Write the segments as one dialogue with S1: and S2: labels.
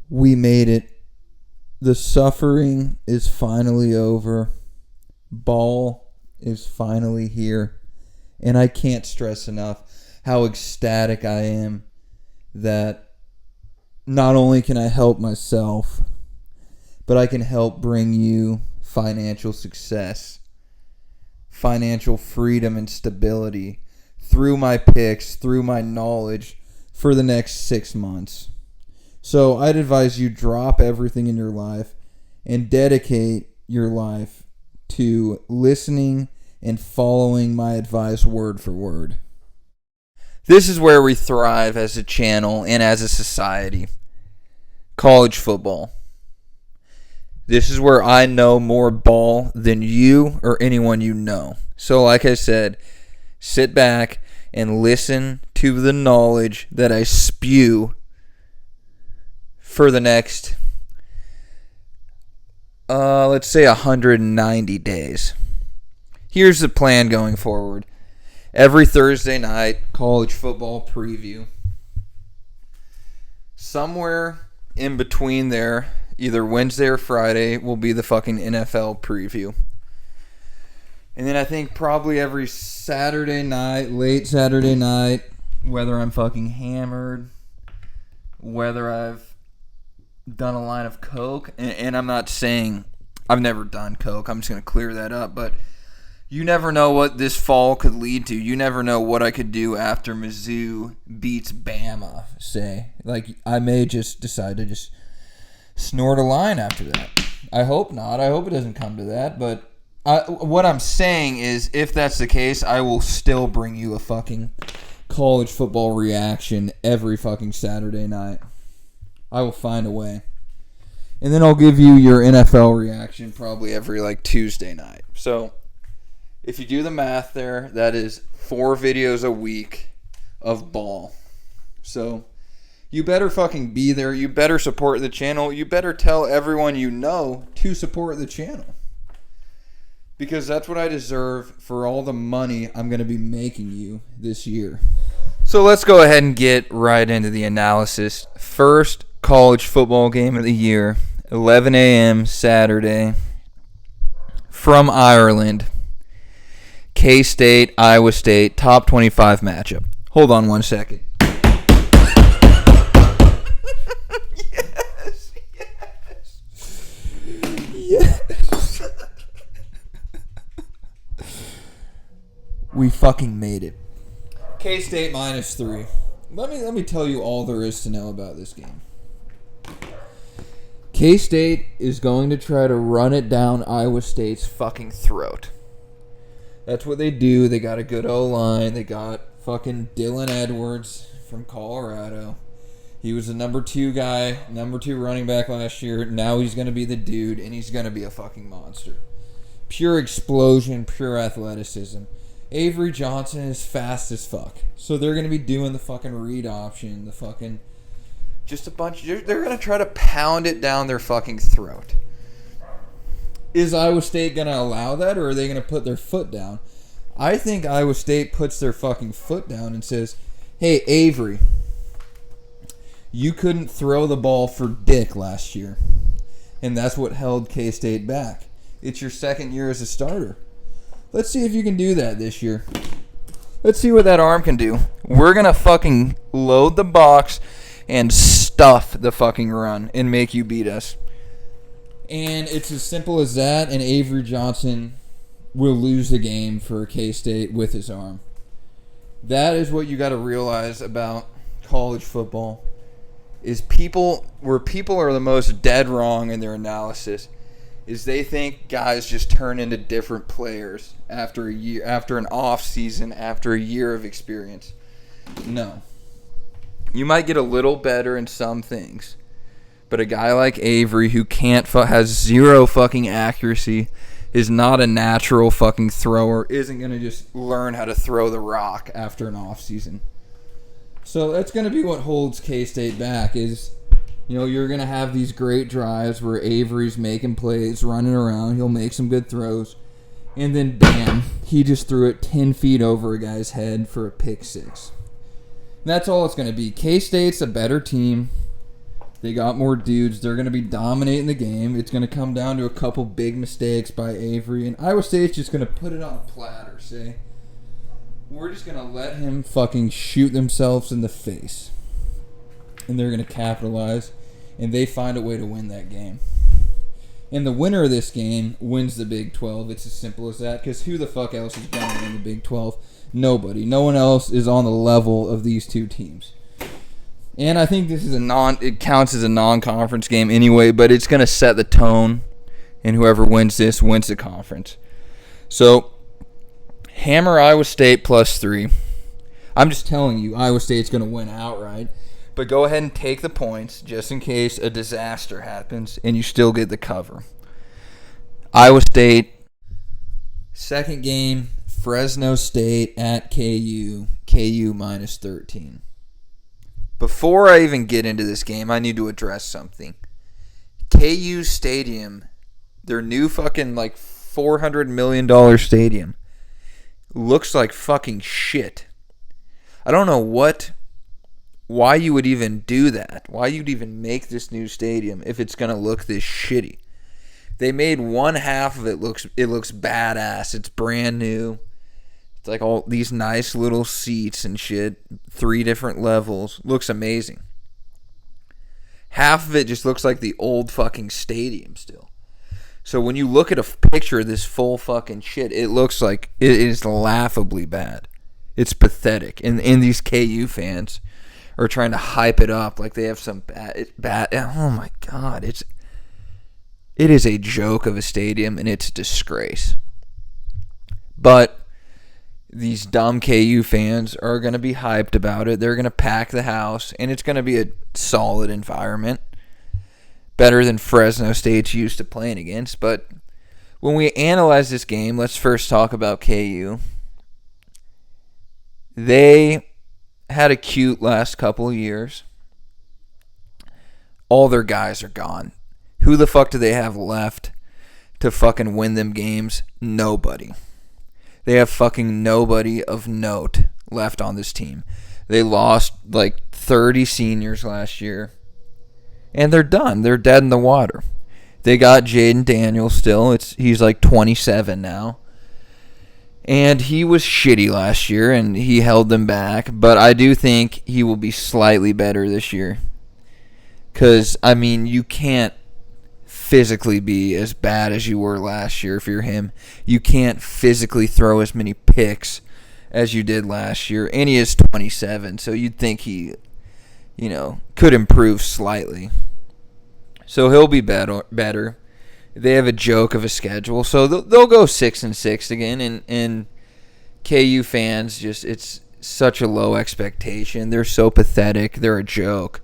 S1: We made it. The suffering is finally over. Ball is finally here. And I can't stress enough how ecstatic I am that not only can I help myself, but I can help bring you financial success, financial freedom and stability through my picks, through my knowledge for the next 6 months. So I'd advise you drop everything in your life and dedicate your life to listening and following my advice word for word. This is where we thrive as a channel and as a society. College football. This is where I know more ball than you or anyone you know. So like I said, sit back and listen to the knowledge that I spew for the next, let's say 190 days. Here's the plan going forward. Every Thursday night, college football preview. Somewhere in between there, either Wednesday or Friday, will be the fucking NFL preview. And then I think probably every Saturday night, late Saturday night, whether I'm fucking hammered, whether I've done a line of coke, and I'm not saying I've never done coke, I'm just going to clear that up, but you never know what this fall could lead to. You never know what I could do after Mizzou beats Bama, say. Like, I may just decide to just snort a line after that. I hope not. I hope it doesn't come to that, but what I'm saying is, if that's the case, I will still bring you a fucking college football reaction every fucking Saturday night. I will find a way. And then I'll give you your NFL reaction probably every Tuesday night. So if you do the math there, that is 4 videos a week of ball. So you better fucking be there. You better support the channel. You better tell everyone you know to support the channel. Because that's what I deserve for all the money I'm going to be making you this year. So let's go ahead and get right into the analysis. First college football game of the year, 11 a.m. Saturday from Ireland. K-State, Iowa State, top 25 matchup. Hold on one second. Yes. We fucking made it. K-State -3. Let me tell you all there is to know about this game. K-State is going to try to run it down Iowa State's fucking throat. That's what they do. They got a good O-line. They got fucking Dylan Edwards from Colorado. He was the number 2 guy, number 2 running back last year. Now he's going to be the dude, and he's going to be a fucking monster. Pure explosion, pure athleticism. Avery Johnson is fast as fuck. So they're going to be doing the fucking read option, the fucking... Just a bunch... They're going to try to pound it down their fucking throat. Is Iowa State going to allow that, or are they going to put their foot down? I think Iowa State puts their fucking foot down and says, hey, Avery, you couldn't throw the ball for dick last year. And that's what held K-State back. It's your second year as a starter. Let's see if you can do that this year. Let's see what that arm can do. We're going to fucking load the box and stuff the fucking run and make you beat us. And it's as simple as that, and Avery Johnson will lose the game for K-State with his arm. That is what you got to realize about college football, is people are the most dead wrong in their analysis, is they think guys just turn into different players after a year, after an off season, after a year of experience. No. You might get a little better in some things, but a guy like Avery who has zero fucking accuracy, is not a natural fucking thrower, isn't going to just learn how to throw the rock after an off season. So that's going to be what holds K-State back is, you're going to have these great drives where Avery's making plays, running around. He'll make some good throws. And then, bam, he just threw it 10 feet over a guy's head for a pick 6. And that's all it's going to be. K-State's a better team. They got more dudes. They're going to be dominating the game. It's going to come down to a couple big mistakes by Avery. And Iowa State's just going to put it on a platter, say. We're just going to let him fucking shoot themselves in the face. And they're going to capitalize. And they find a way to win that game. And the winner of this game wins the Big 12. It's as simple as that. Because who the fuck else is going to win the Big 12? Nobody. No one else is on the level of these two teams. And I think this is it counts as a non-conference game anyway, but it's going to set the tone, and whoever wins this wins the conference. So, hammer Iowa State +3. I'm just telling you, Iowa State's going to win outright, but go ahead and take the points just in case a disaster happens and you still get the cover. Iowa State, second game, Fresno State at KU, KU -13. Before I even get into this game, I need to address something. KU Stadium, their new fucking like $400 million stadium, looks like fucking shit. I don't know why you would even do that. Why you'd even make this new stadium if it's going to look this shitty. They made one half of it looks badass. It's brand new. It's like all these nice little seats and shit. 3 different levels. Looks amazing. Half of it just looks like the old fucking stadium still. So when you look at a picture of this full fucking shit, it looks like it is laughably bad. It's pathetic. And these KU fans are trying to hype it up like they have some bad. Oh my God. It is a joke of a stadium and it's a disgrace. But these dumb KU fans are going to be hyped about it. They're going to pack the house, and it's going to be a solid environment. Better than Fresno State's used to playing against. But when we analyze this game, let's first talk about KU. They had a cute last couple of years. All their guys are gone. Who the fuck do they have left to fucking win them games? Nobody. They have fucking nobody of note left on this team. They lost like 30 seniors last year. And they're done. They're dead in the water. They got Jaden Daniels still. He's like 27 now. And he was shitty last year, and he held them back. But I do think he will be slightly better this year. Because, I mean, you can't physically be as bad as you were last year if you're him. You can't physically throw as many picks as you did last year. And he is 27, so you'd think he, could improve slightly. So he'll be better. They have a joke of a schedule, so they'll go 6-6 again. And KU fans, it's such a low expectation. They're so pathetic. They're a joke.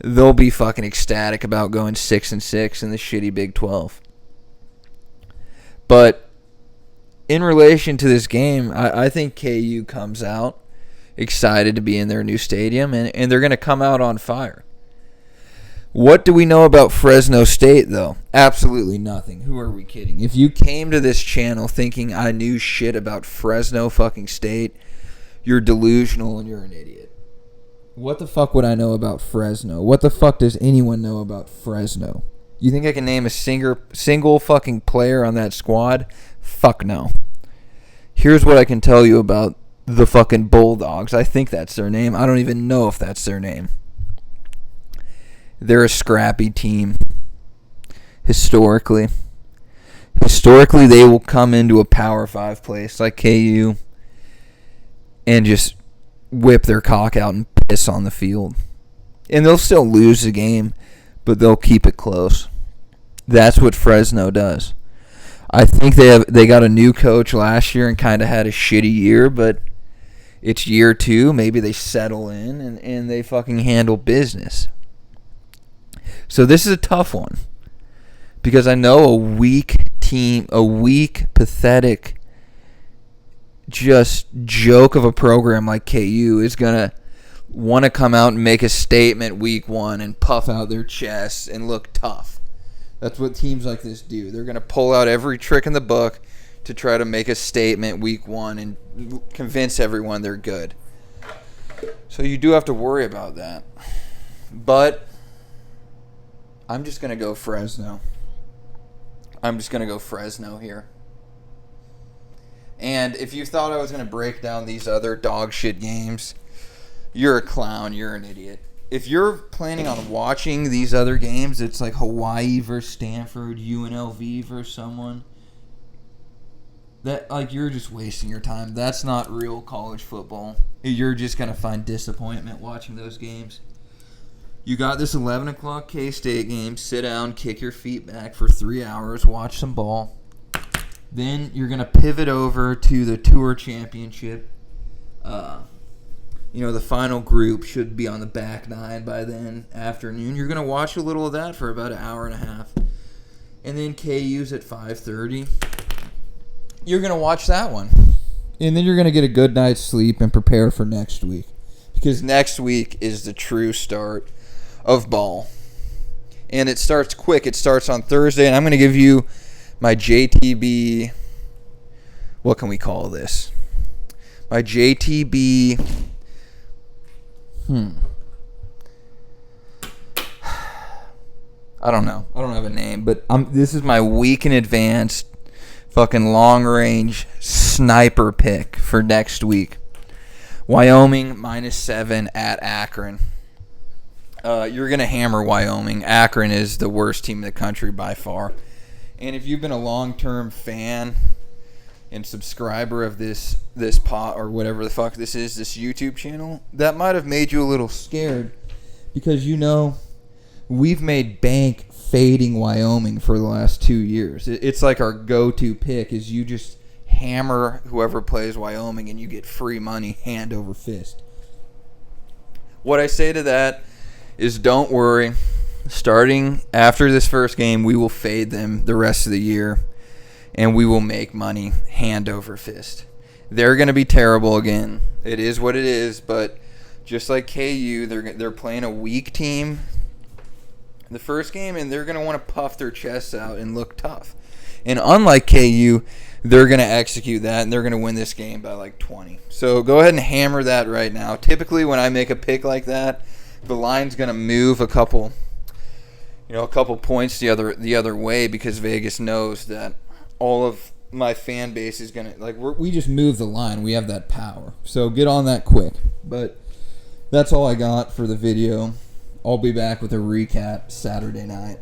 S1: They'll be fucking ecstatic about going 6-6 in the shitty Big 12. But in relation to this game, I think KU comes out excited to be in their new stadium, and they're going to come out on fire. What do we know about Fresno State, though? Absolutely nothing. Who are we kidding? If you came to this channel thinking I knew shit about Fresno fucking State, you're delusional and you're an idiot. What the fuck would I know about Fresno? What the fuck does anyone know about Fresno? You think I can name a single fucking player on that squad? Fuck no. Here's what I can tell you about the fucking Bulldogs. I think that's their name. I don't even know if that's their name. They're a scrappy team. Historically, they will come into a Power 5 place like KU and just whip their cock out and piss on the field. And they'll still lose the game, but they'll keep it close. That's what Fresno does. I think they got a new coach last year and kind of had a shitty year, but it's year 2. Maybe they settle in and they fucking handle business. So this is a tough one because I know a weak team, a weak, pathetic, just joke of a program like KU is going to want to come out and make a statement week 1 and puff out their chests and look tough. That's what teams like this do. They're going to pull out every trick in the book to try to make a statement week 1 and convince everyone they're good. So you do have to worry about that. But I'm just going to go Fresno. I'm just going to go Fresno here. And if you thought I was going to break down these other dog shit games, you're a clown. You're an idiot. If you're planning on watching these other games, it's like Hawaii versus Stanford, UNLV versus someone. That, like, you're just wasting your time. That's not real college football. You're just going to find disappointment watching those games. You got this 11 o'clock K-State game. Sit down, kick your feet back for 3 hours, watch some ball. Then you're going to pivot over to the Tour Championship. The final group should be on the back nine by then, afternoon. You're going to watch a little of that for about an hour and a half. And then KU's at 5:30. You're going to watch that one. And then you're going to get a good night's sleep and prepare for next week. Because next week is the true start of ball. And it starts quick. It starts on Thursday. And I'm going to give you my JTB. What can we call this? My JTB. I don't know. I don't have a name. But this is my week in advance fucking long-range sniper pick for next week. Wyoming -7 at Akron. You're going to hammer Wyoming. Akron is the worst team in the country by far. And if you've been a long-term fan and subscriber of this pot or whatever the fuck this is, this YouTube channel, that might have made you a little scared. Because, we've made bank fading Wyoming for the last 2 years. It's like our go-to pick is you just hammer whoever plays Wyoming and you get free money hand over fist. What I say to that is don't worry. Starting after this first game, we will fade them the rest of the year and we will make money hand over fist. They're going to be terrible again. It is what it is, but just like KU, they're playing a weak team the first game, and they're going to want to puff their chests out and look tough. And unlike KU, they're going to execute that, and they're going to win this game by like 20. So go ahead and hammer that right now. Typically, when I make a pick like that, the line's going to move a couple points the other way because Vegas knows that all of my fan base is going to, we just move the line. We have that power. So get on that quick. But that's all I got for the video. I'll be back with a recap Saturday night.